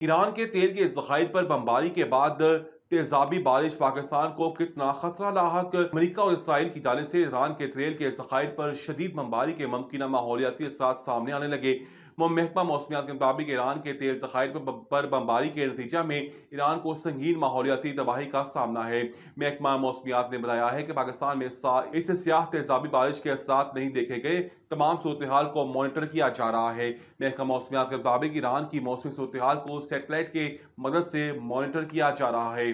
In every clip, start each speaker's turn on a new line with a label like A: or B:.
A: ایران کے تیل کے ذخائر پر بمباری کے بعد تیزابی بارش پاکستان کو کتنا خطرہ لاحق؟ امریکہ اور اسرائیل کی جانب سے ایران کے تیل کے ذخائر پر شدید بمباری کے ممکنہ ماحولیاتی اثرات سامنے آنے لگے۔ محکمہ موسمیات کے مطابق ایران کے تیل ذخائر پر بمباری کے نتیجہ میں ایران کو سنگین ماحولیاتی تباہی کا سامنا ہے۔ محکمہ موسمیات نے بتایا ہے کہ پاکستان میں اس سیاہ تیزابی بارش کے اثرات نہیں دیکھے گئے، تمام صورتحال کو مانیٹر کیا جا رہا ہے۔ محکمہ موسمیات کے مطابق ایران کی موسمی صورتحال کو سیٹلائٹ کے مدد سے مانیٹر کیا جا رہا ہے۔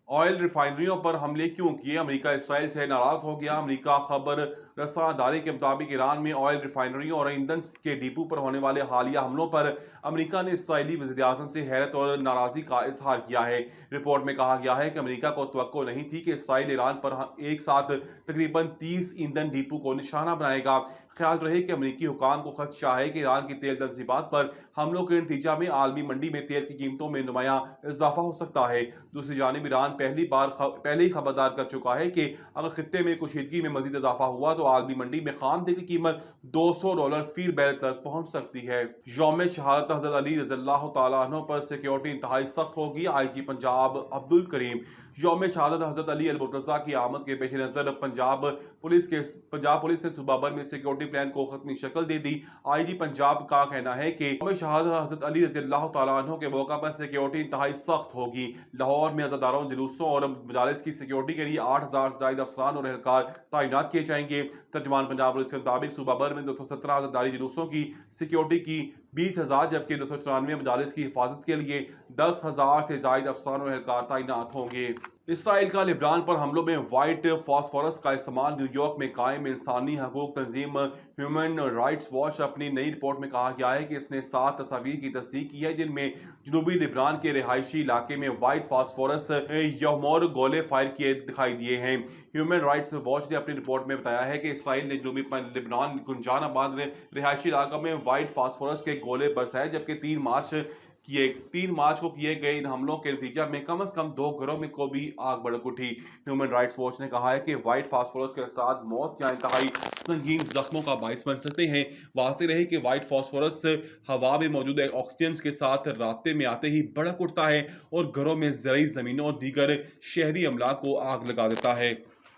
A: آئل ریفائنریوں پر حملے کیوں کیے؟ امریکہ اسرائیل سے ناراض ہو گیا۔ امریکہ خبر رساں ادارے کے مطابق ایران میں آئل ریفائنریوں اور ایندھن کے ڈپو پر ہونے والے حالیہ حملوں پر امریکہ نے اسرائیلی وزیر اعظم سے حیرت اور ناراضی کا اظہار کیا ہے۔ رپورٹ میں کہا گیا ہے کہ امریکہ کو توقع نہیں تھی کہ اسرائیل ایران پر ایک ساتھ تقریباً 30 ایندھن ڈپو کو نشانہ بنائے گا۔ خیال رہے کہ امریکی حکام کو خدشہ ہے کہ ایران کی تیل تنصیبات پر حملوں کے نتیجہ میں عالمی منڈی میں تیل کی قیمتوں میں نمایاں اضافہ ہو سکتا ہے۔ دوسری جانب ایران پہلے ہی خبردار کر چکا ہے کہ اگر خطے میں کشیدگی میں مزید اضافہ ہوا تو عالمی منڈی میں خام تیل کی قیمت $200 فی بیرل تک پہنچ سکتی ہے۔ یوم شہادت حضرت علی رضی اللہ تعالیٰ عنہ پر سیکیورٹی انتہائی سخت ہوگی۔ آئی جی پنجاب عبدالکریم۔ یوم شہادت حضرت علی المرتضیٰ کی آمد کے پیش نظر پنجاب پولیس نے صوبہ بھر میں سیکیورٹی پلان کو حتمی شکل دے دی۔ آئی جی پنجاب کا کہنا ہے کہ یوم شہادت حضرت علی رضی اللہ تعالیٰ عنہ کے موقع پر سیکیورٹی انتہائی سخت ہوگی۔ لاہور میں عزاداروں، جلوسوں اور مجالس کی سیکیورٹی کے لیے 8000 سے زائد افسران اور اہلکار تعینات کیے جائیں گے۔ ترجمان پنجاب پولیس کے مطابق صوبہ بھر میں 217 عزاداری جلوسوں کی سیکیورٹی کی 20,000 جبکہ 294 مجالس کی حفاظت کے لیے 10,000 سے زائد افسران اور اہلکار تعینات ہوں گے۔ اسرائیل کا لبنان پر حملوں میں وائٹ فاسفورس کا استعمال۔ نیو یارک میں قائم انسانی حقوق تنظیم ہیومن رائٹس واچ اپنی نئی رپورٹ میں کہا گیا ہے کہ اس نے 7 تصاویر کی تصدیق کی ہے جن میں جنوبی لبنان کے رہائشی علاقے میں وائٹ فاسفورس یہمور گولے فائر کیے دکھائی دیے ہیں۔ ہیومن رائٹس واچ نے اپنی رپورٹ میں بتایا ہے کہ اسرائیل نے جنوبی لبنان گنجان آباد رہائشی علاقہ میں وائٹ فاسفورس کے گولے برسائے جبکہ 3 مارچ کو کیے گئے ان حملوں کے نتیجہ میں کم از کم 2 گھروں میں کو بھی آگ بھڑک اٹھی۔ ہیومن رائٹس واچ نے کہا ہے کہ وائٹ فاسفورس کے اثرات موت یا انتہائی سنگین زخموں کا باعث بن سکتے ہیں۔ واضح رہے کہ وائٹ فاسفورس ہوا میں موجود آکسیجن کے ساتھ رابطے میں آتے ہی بھڑک اٹھتا ہے اور گھروں میں زرعی زمینوں اور دیگر شہری املاک کو آگ لگا دیتا ہے۔